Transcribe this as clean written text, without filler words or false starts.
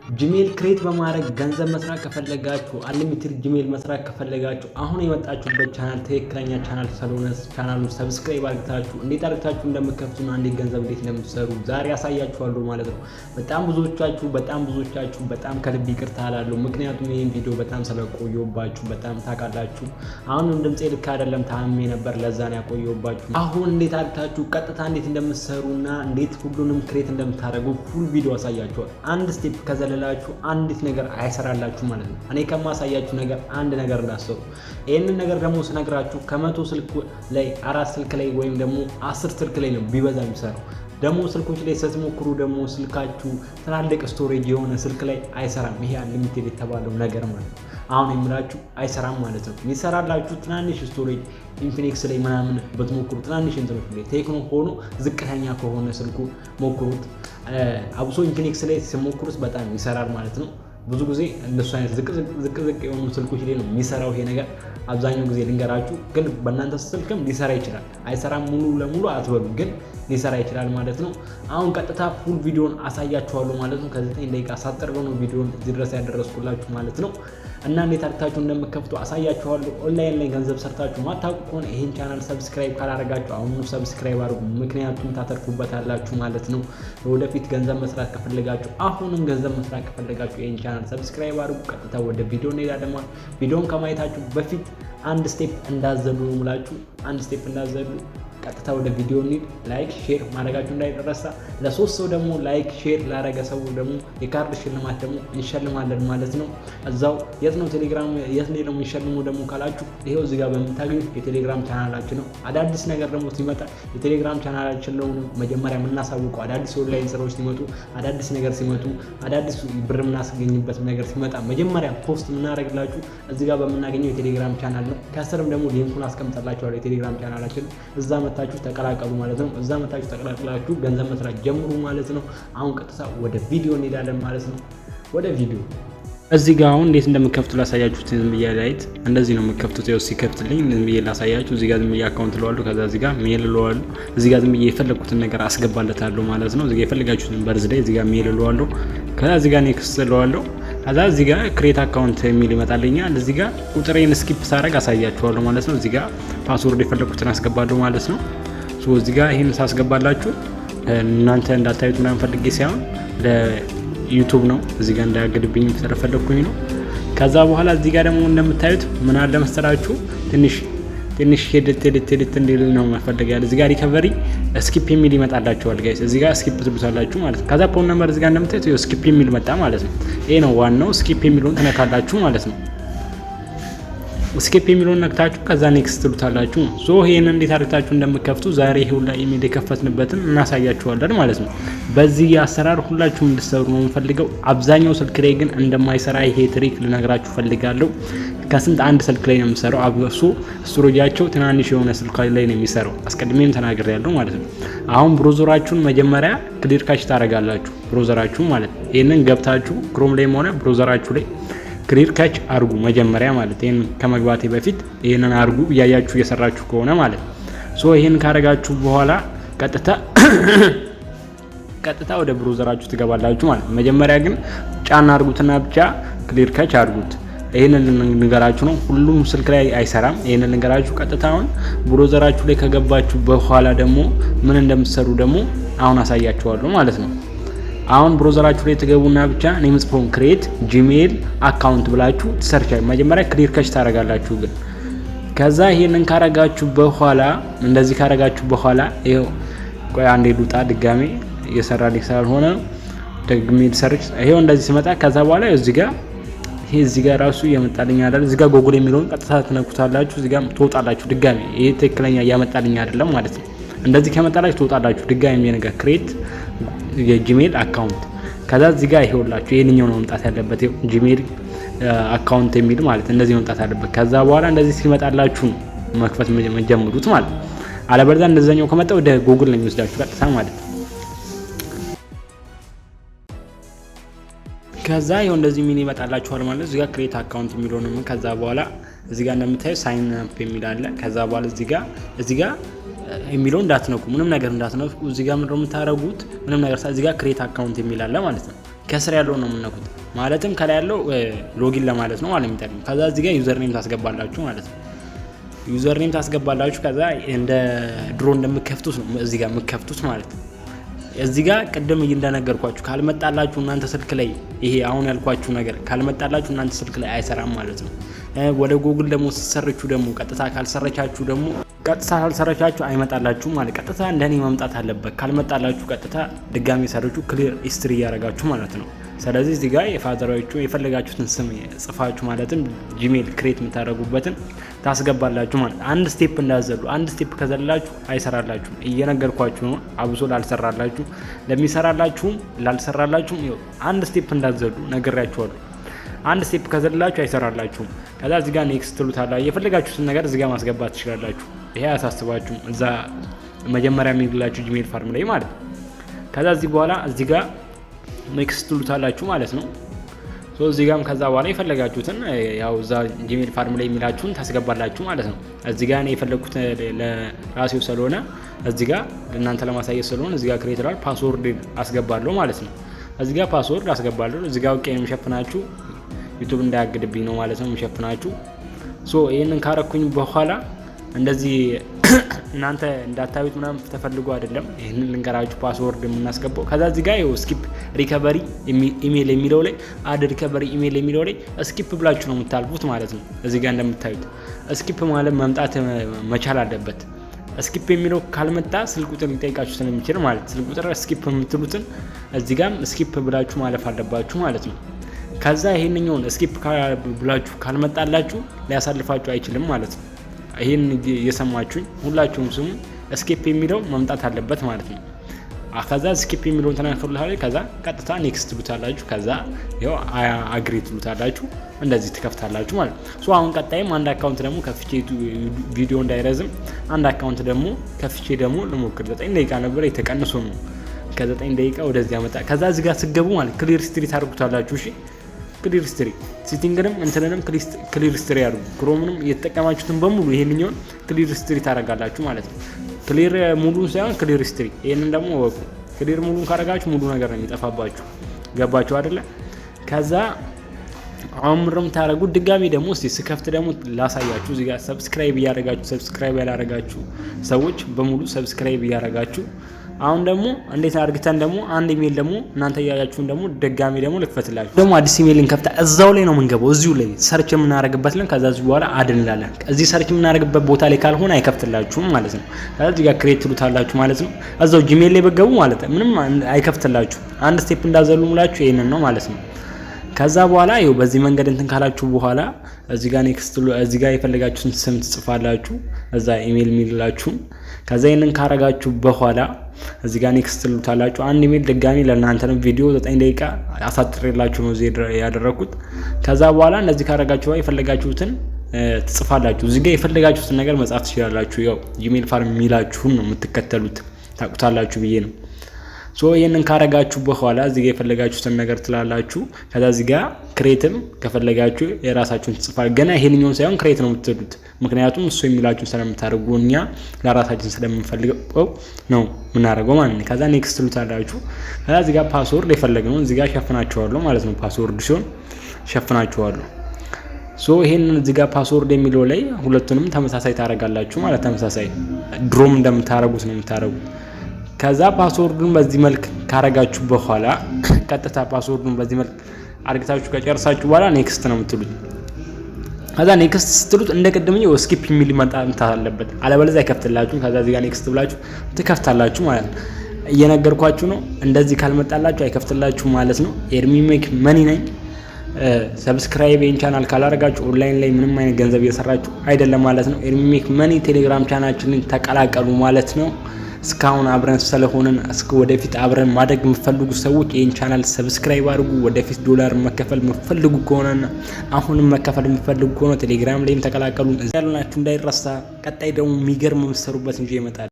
ጂሜል ክሬት በማድረግ ገንዘብ መስራት ከፈለጋችሁ አንሊሚትድ ጂሜል መስራት ከፈለጋችሁ አሁን የመጣችሁበት ቻናል ትክክለኛ ቻናል ስለሆነ ቻናሉን ሰብስክራይብ አድርጋችሁ እንዴት አድርጋችሁ እንደምትከፍቱና እንዴት ገንዘብ እንዴት እንደምትሰሩ ዛሬ ያሳያችኋለሁ ማለት ነው። በጣም ብዙዎቻችሁ በጣም ከልብ ይቅርታ አላለሁ። ምክንያቱም ይሄን ቪዲዮ በጣም ስለቆየሁባችሁ በጣም ታውቃላችሁ። አሁን ድምጼ ልክ አይደለም፣ ታምሜ ነበር፣ ለዛ ነው ያቆየሁባችሁ። አሁን እንዴት አድርጋችሁ ቀጥታ እንዴት እንደምትሰሩና እንዴት ሁሉንም ክሬት እንደምታደርጉ ፉል ቪዲዮ አሳያችኋለሁ። አንድ ስቴፕ ከዘለላችሁ አንዲት ነገር አይሰራላችሁ ማለት ነው። እኔ ከማሳያችሁ ነገር አንድ ነገር እንዳሰሩ ይሄንን ነገር ደግሞ ስነግራችሁ ከ100 ስልክ ላይ 4 ስልክ ላይ ወይም ደግሞ 10 ስልክ ላይ ነው ቢበዛ የሚሰራው። ደግሞ ስልኮች ላይ ስትሞክሩ ደግሞ ስልካችሁ ትላልቅ ስቶሬጅ የሆነ ስልክ ላይ አይሰራም። ይሄ አንሊሚትድ የተባለው ነገር ማለት ነው። አሁን የምላችሁ አይሰራም ማለት ነው። የሚሰራላችሁ ትናንሽ ስቶሬጅ ኢንፊኒክስ ላይ ምናምን በትሞክሩ ትናንሽ እንትኖች ላይ ቴክኖ ሆኖ ዝቅተኛ ከሆነ ስልኩ ሞክሩት። አብሶ ኢንፊኒክስ ላይ ሲሞክሩት በጣም ይሰራል ማለት ነው። ብዙ ጊዜ እንደሱ አይነት ዝቅ የሆኑ ስልኮች ላይ ነው የሚሰራው ይሄ ነገር። አብዛኛው ጊዜ ልንገራችሁ፣ ግን በእናንተ ስልክም ሊሰራ ይችላል። አይሰራም ሙሉ ለሙሉ አትበሉ፣ ግን ሊሰራ ይችላል ማለት ነው። አሁን ቀጥታ ፉል ቪዲዮን አሳያችኋለሁ ማለት ነው። ከ9 ደቂቃ ሳጠርገው ነው ቪዲዮን እዚህ ድረስ ያደረስኩላችሁ ማለት ነው። እና እንዴት አድርጋችሁ እንደምትከፍቱ አሳያችኋለሁ። ኦንላይን ላይ ገንዘብ ሰርታችሁ ማታውቁ ከሆነ ይሄን ቻናል ሰብስክራይብ ካላደረጋችሁ አሁኑ ሰብስክራይብ አድርጉ፣ ምክንያቱም ታተርፉበታላችሁ ማለት ነው። ወደፊት ገንዘብ መስራት ከፈለጋችሁ አሁንም ገንዘብ መስራት ከፈለጋችሁ ይሄን ቻናል ሰብስክራይብ አድርጉ። ቀጥታ ወደ ቪዲዮ እንሄዳለን ማለት ቪዲዮን ከማየታችሁ በፊት አንድ ስቴፕ እንዳዘሉ ነው የምላችሁ። አንድ ስቴፕ እንዳዘሉ ቀጥታ ወደ ቪዲዮ እንሂድ። ላይክ ሼር ማድረጋችሁ እንዳይረሳ። ለሶስት ሰው ደግሞ ላይክ ሼር ላደረገ ሰው ደግሞ የካርድ ሽልማት ደግሞ እንሸልማለን ማለት ነው። እዛው የት ነው ቴሌግራም የት ነው የሚሸልመው ደግሞ ካላችሁ ይሄው እዚህ ጋር በምታገኙት የቴሌግራም ቻናላችን ነው። አዳዲስ ነገር ደግሞ ሲመጣ የቴሌግራም ቻናላችን ነው መጀመሪያ የምናሳውቀው። አዳዲስ ኦንላይን ስራዎች ሲመጡ፣ አዳዲስ ነገር ሲመጡ፣ አዳዲስ ብር የምናስገኝበት ነገር ሲመጣ መጀመሪያ ፖስት የምናደርግላችሁ እዚህ ጋር በምናገኘው የቴሌግራም ቻናል ነው። ከስርም ደግሞ ሊንኩን አስቀምጥላችኋለሁ የቴሌግራም ቻናላችን እዛ መታችሁ ተቀላቀሉ ማለት ነው። እዛ መታችሁ ተቀላቅላችሁ ገንዘብ መስራት ጀምሩ ማለት ነው። አሁን ቀጥታ ወደ ቪዲዮ እንሄዳለን ማለት ነው። ወደ ቪዲዮ እዚህ ጋር አሁን እንዴት እንደምከፍቱ ላሳያችሁ። ዝም ብዬ ላይት እንደዚህ ነው የምከፍቱት። ያው ሲከፍትልኝ ዝም ብዬ ላሳያችሁ። እዚህ ጋር ዝም ብዬ አካውንት ለዋለሁ፣ ከዛ እዚህ ጋር ሜል ለዋለሁ። እዚህ ጋር ዝም ብዬ የፈለኩትን ነገር አስገባለታለሁ ማለት ነው። እዚህ ጋር የፈለጋችሁትን በርዝ ላይ እዚህ ጋር ሜል ለዋለሁ፣ ከዛ እዚህ ጋር ኔክስት ለዋለሁ። ከዛ እዚህ ጋር ክሬት አካውንት የሚል ይመጣልኛል። እዚህ ጋር ቁጥሬን ስኪፕ ሳደርግ አሳያችኋለሁ ማለት ነው። እዚህ ጋር ፓስወርድ የፈለኩትን አስገባለሁ ማለት ነው። እዚህ ጋር ይሄን ሳስገባላችሁ እናንተ እንዳታዩት ምናምን ፈልጌ ሳይሆን ለዩቲዩብ ነው። እዚህ ጋር እንዳያገድብኝ ስለፈለኩኝ ነው። ከዛ በኋላ እዚህ ጋር ደግሞ እንደምታዩት ምን አለ መሰላችሁ ትንሽ ሄድት እንዲል ነው መፈለጋል። እዚህ ጋር ሪከቨሪ ስኪፕ የሚል ይመጣላችኋል ጋይስ። እዚህ ጋር ስኪፕ ትሉታላችሁ ማለት ነው። ከዛ ፖን ነምበር እዚህ ጋር እንደምታዩት ስኪፕ የሚል መጣ ማለት ነው። ይሄ ነው ዋናው። ስኪፕ የሚለውን ትነካላችሁ ማለት ነው። ስኪፕ የሚለውን ነክታችሁ ከዛ ኔክስት ትሉታላችሁ። ሶ ይሄን እንዴት አድርጋችሁ እንደምትከፍቱ ዛሬ ይሄው ላይ ኢሜል የከፈትንበትን እናሳያችኋለን ማለት ነው። በዚህ አሰራር ሁላችሁም እንድትሰሩ ነው የምፈልገው። አብዛኛው ስልክ ላይ ግን እንደማይሰራ ይሄ ትሪክ ልነግራችሁ ፈልጋለሁ። ከስንት አንድ ስልክ ላይ ነው የሚሰራው። አብሶ ስቶሬጃቸው ትናንሽ የሆነ ስልክ ላይ ነው የሚሰራው። አስቀድሜም ተናግሬያለሁ ማለት ነው። አሁን ብሮዘራችሁን መጀመሪያ ክሊር ካች ታደርጋላችሁ። ብሮዘራችሁ ማለት ነው። ይሄንን ገብታችሁ ክሮም ላይ ሆነ ብሮዘራችሁ ላይ ክሊር ካች አርጉ መጀመሪያ ማለት ይሄን ከመግባቴ በፊት ይሄንን አርጉ እያያችሁ እየሰራችሁ ከሆነ ማለት ሶ ይሄን ካረጋችሁ በኋላ ቀጥታ ወደ ብሮዘራችሁ ትገባላችሁ ማለት መጀመሪያ ግን ጫና አርጉትና ብቻ ክሊር ካች አርጉት። ይሄንን ልንገራችሁ ነው። ሁሉም ስልክ ላይ አይሰራም። ይሄንን ልንገራችሁ። ቀጥታውን ብሮዘራችሁ ላይ ከገባችሁ በኋላ ደግሞ ምን እንደምትሰሩ ደግሞ አሁን አሳያችኋለሁ ማለት ነው። አሁን ብሮዘራችሁ ላይ ትገቡና ብቻ ኔም ስፖን ክሬት ጂሜል አካውንት ብላችሁ ሰርች መጀመሪያ ክሊር ካች ታረጋላችሁ። ግን ከዛ ይሄንን ካረጋችሁ በኋላ እንደዚህ ካረጋችሁ በኋላ ይሄው ቆይ አንዴ ሉጣ ድጋሜ እየሰራልኝ ስላልሆነ ደግሜ ሰርች ይሄው እንደዚህ ሲመጣ ከዛ በኋላ እዚህ ጋር ራሱ እያመጣልኝ አይደል። እዚህ ጋር ጎግል የሚለውን ቀጥታ ትነኩታላችሁ። እዚህ ጋር ትወጣላችሁ። ድጋሜ ይሄ ትክክለኛ እያመጣልኝ አይደለም ማለት ነው። እንደዚህ ከመጣላችሁ ትወጣላችሁ። ድጋሜ ነገር ክሬት የጂሜል አካውንት ከዛ እዚህ ጋር ይሄውላችሁ ይሄንኛው ነው መምጣት ያለበት። ይሄው ጂሜል አካውንት የሚል ማለት እንደዚህ መምጣት ያለበት። ከዛ በኋላ እንደዚህ ሲመጣላችሁ መክፈት መጀመሩት ማለት አለበለዚያ እንደዛኛው ከመጣ ወደ ጉግል ነው የሚወስዳችሁ ቀጥታ ማለት ነው። ከዛ ይሄው እንደዚህ ምን ይመጣላችኋል ማለት እዚህ ጋር ክሬት አካውንት የሚለው ነው። ከዛ በኋላ እዚህ ጋር እንደምታዩ ሳይን አፕ የሚል አለ። ከዛ በኋላ እዚህ ጋር የሚለው እንዳትነኩ፣ ምንም ነገር እንዳትነኩ። እዚህ ጋር ምንድነው የምታረጉት? ምንም ነገር እዚህ ጋር ክሬት አካውንት የሚል አለ ማለት ነው። ከስር ያለው ነው የምነኩት። ማለትም ከላይ ያለው ሎጊን ለማለት ነው ማለት የሚጠቅም። ከዛ እዚህ ጋር ዩዘር ኔም ታስገባላችሁ ማለት ነው። ዩዘር ኔም ታስገባላችሁ። ከዛ እንደ ድሮ እንደምከፍቱት ነው እዚህ ጋር የምከፍቱት ማለት ነው። እዚህ ጋር ቅድም እንደነገርኳችሁ ካልመጣላችሁ እናንተ ስልክ ላይ ይሄ አሁን ያልኳችሁ ነገር ካልመጣላችሁ እናንተ ስልክ ላይ አይሰራም ማለት ነው። ወደ ጉግል ደግሞ ስትሰርቹ ደግሞ ቀጥታ ካልሰረቻችሁ አይመጣላችሁ ማለት ቀጥታ እንደኔ መምጣት አለበት። ካልመጣላችሁ ቀጥታ ድጋሚ ሰርቹ ክሊር ሂስትሪ ያደርጋችሁ ማለት ነው። ስለዚህ እዚህ ጋር የፋዘራችሁ የፈለጋችሁትን ስም ጽፋችሁ ማለትም ጂሜል ክሬት የምታደርጉበትን ታስገባላችሁ ማለት አንድ ስቴፕ እንዳዘሉ። አንድ ስቴፕ ከዘላችሁ አይሰራላችሁም። እየነገርኳችሁ ነው። አብሶ ላልሰራላችሁ፣ ለሚሰራላችሁም ላልሰራላችሁም አንድ ስቴፕ እንዳዘሉ ነግሬያችኋለሁ። አንድ ስቴፕ ከዘላችሁ አይሰራላችሁም። ከዛ እዚህ ጋር ኔክስት ትሉታላችሁ። የፈለጋችሁትን ነገር እዚህ ጋር ማስገባት ትችላላችሁ። ይሄ አያሳስባችሁም። እዛ መጀመሪያ የሚልላችሁ ጂሜል ፋርም ላይ ማለት ነው። ከዛ እዚህ በኋላ እዚህ ጋር ኔክስት ትሉታላችሁ ማለት ነው። እዚህ ጋርም ከዛ በኋላ የፈለጋችሁትን ያው እዛ ጂሜል ፋርም ላይ የሚላችሁን ታስገባላችሁ ማለት ነው። እዚህ ጋር እኔ የፈለኩት ለራሴው ስለሆነ እዚህ ጋር ለእናንተ ለማሳየት ስለሆነ እዚህ ጋር ክሬት ይላል ፓስወርድ አስገባለሁ ማለት ነው። እዚህ ጋር ፓስወርድ አስገባለሁ። እዚህ ጋር ኦኬ የምሸፍናችሁ ዩቲዩብ እንዳያግድብኝ ነው ማለት ነው የምሸፍናችሁ። ይሄንን ካረኩኝ በኋላ እንደዚህ እናንተ እንዳታዩት ምናምን ተፈልጎ አይደለም። ይሄንን ልንገራችሁ ፓስወርድ የምናስገባው። ከዛ እዚህ ጋር ስኪፕ ሪከቨሪ ኢሜል የሚለው ላይ አድ ሪከቨሪ ኢሜል የሚለው ላይ ስኪፕ ብላችሁ ነው የምታልፉት ማለት ነው። እዚህ ጋር እንደምታዩት ስኪፕ ማለት መምጣት መቻል አለበት። ስኪፕ የሚለው ካልመጣ ስልክ ቁጥር ሊጠይቃችሁ ስለሚችል ማለት ስልክ ቁጥር ስኪፕ የምትሉትን እዚህ ጋር ስኪፕ ብላችሁ ማለፍ አለባችሁ ማለት ነው። ከዛ ይሄንኛውን ስኪፕ ብላችሁ ካልመጣላችሁ ሊያሳልፋችሁ አይችልም ማለት ነው። ይሄን እየሰማችሁኝ ሁላችሁም ስሙ። ስኪፕ የሚለው መምጣት አለበት ማለት ነው። ከዛ ስኪፕ የሚለውን ተናክሩላችሁ። ከዛ ቀጥታ ኔክስት ትሉታላችሁ። ከዛ ያው አግሪ ትሉታላችሁ። እንደዚህ ትከፍታላችሁ ማለት ነው። አሁን ቀጣይም አንድ አካውንት ደግሞ ከፍቼ ቪዲዮ እንዳይረዝም አንድ አካውንት ደግሞ ከፍቼ ደግሞ ልሞክር። 9 ደቂቃ ነበር የተቀንሶ ነው። ከ9 ደቂቃ ወደዚህ ያመጣ። ከዛ እዚህ ጋር ስገቡ ማለት ክሊር ስትሪ ታርጉታላችሁ። እሺ ክሊር ስትሪ ሲቲንግንም እንትንንም ክሊር ስትሪ ያርጉ። ክሮምንም እየተጠቀማችሁትን በሙሉ ይሄንኛውን ክሊር ስትሪ ታረጋላችሁ ማለት ነው። ክሊር ሙሉን ሳይሆን ክሊር ስትሪ። ይሄንን ደግሞ ወቁ። ክሊር ሙሉን ካረጋችሁ ሙሉ ነገር ነው የሚጠፋባችሁ። ገባችሁ አይደለ? ከዛ አሁን ምንም ታረጉ። ድጋሚ ደግሞ እስቲ ስከፍት ደግሞ ላሳያችሁ። እዚህ ጋር ሰብስክራይብ እያደረጋችሁ ሰብስክራይብ ያላረጋችሁ ሰዎች በሙሉ ሰብስክራይብ እያደረጋችሁ አሁን ደግሞ እንዴት አድርግተን ደግሞ አንድ ኢሜል ደግሞ እናንተ ያያችሁን ደግሞ ድጋሚ ደግሞ ልክፈትላችሁ። ደግሞ አዲስ ኢሜል እንከፍታ እዛው ላይ ነው የምንገባው። እዚሁ ላይ ሰርች የምናደርግበት ላይ ከዛ እዚህ በኋላ አድ እንላለን። እዚህ ሰርች የምናደርግበት ቦታ ላይ ካልሆነ አይከፍትላችሁም ማለት ነው። ከዛ እዚህ ጋር ክሬት ትሉታላችሁ ማለት ነው። እዛው ጂሜል ላይ በገቡ ማለት ምንም አይከፍትላችሁ። አንድ ስቴፕ እንዳዘሉ ሙላችሁ ይሄንን ነው ማለት ነው። ከዛ በኋላ ይኸው በዚህ መንገድ እንትን ካላችሁ በኋላ እዚህ ጋር ኔክስት እዚህ ጋር የፈለጋችሁትን ስም ትጽፋላችሁ እዛ ኢሜል የሚልላችሁ። ከዛ ይሄንን ካረጋችሁ በኋላ እዚህ ጋር ኔክስት ትሉታላችሁ። አንድ ኢሜል ድጋሚ ለእናንተ ነው። ቪዲዮ 9 ደቂቃ አሳጥሬላችሁ ነው እዚህ ያደረኩት። ከዛ በኋላ እንደዚህ ካረጋችሁ የፈለጋችሁትን ትጽፋላችሁ። እዚህ ጋር የፈለጋችሁትን ነገር መጻፍ ትችላላችሁ። ያው ጂሜል ፋርም የሚላችሁን ነው የምትከተሉት፣ ታውቁታላችሁ ብዬ ነው። ይሄንን ካረጋችሁ በኋላ እዚህ ጋር የፈለጋችሁትን ነገር ትላላችሁ። ከዛ እዚህ ጋር ክሬትም ከፈለጋችሁ የራሳችሁን ትጽፋላችሁ። ገና ይሄንኛውን ሳይሆን ክሬት ነው የምትሉት፣ ምክንያቱም እሱ የሚላችሁን ስለምታደርጉ እኛ ለራሳችን ስለምንፈልገው ነው የምናደርገው ማለት ነው። ከዛ ኔክስት ትሉታላችሁ። ከዛ እዚህ ጋር ፓስወርድ የፈለግነው እዚህ ጋር ሸፍናችኋለሁ ማለት ነው። ፓስወርድ ሲሆን ሸፍናችኋለሁ። ይሄንን እዚህ ጋር ፓስወርድ የሚለው ላይ ሁለቱንም ተመሳሳይ ታደርጋላችሁ ማለት ተመሳሳይ ድሮም እንደምታደርጉት ነው የምታደርጉት። ከዛ ፓስወርዱን በዚህ መልክ ካረጋችሁ በኋላ ቀጥታ ፓስወርዱን በዚህ መልክ አርግታችሁ ከጨርሳችሁ በኋላ ኔክስት ነው የምትሉት። ከዛ ኔክስት ስትሉት እንደቀደመው ስኪፕ የሚል መጣ አለበት፣ አለበለዚያ አይከፍትላችሁም። ከዛ እዚህ ጋር ኔክስት ብላችሁ ትከፍታላችሁ ማለት ነው። እየነገርኳችሁ ነው። እንደዚህ ካልመጣላችሁ አይከፍትላችሁም ማለት ነው። ኤርሚ ሜክ መኒ ነኝ። ሰብስክራይብ ይሄን ቻናል ካላረጋችሁ ኦንላይን ላይ ምንም አይነት ገንዘብ እየሰራችሁ አይደለም ማለት ነው። ኤርሚ ሜክ መኒ ቴሌግራም ቻናላችንን ተቀላቀሉ ማለት ነው። እስካሁን አብረን ስለሆነን እስከ ወደፊት አብረን ማደግ የምትፈልጉ ሰዎች ይሄን ቻናል ሰብስክራይብ አድርጉ። ወደፊት ዶላር መከፈል የምትፈልጉ ከሆነና አሁንም መከፈል የምትፈልጉ ከሆነ ቴሌግራም ላይም ተቀላቀሉ። እዛ ያላችሁ እንዳይረሳ። ቀጣይ ደግሞ የሚገርም የምትሰሩበት እንጂ ይመጣል።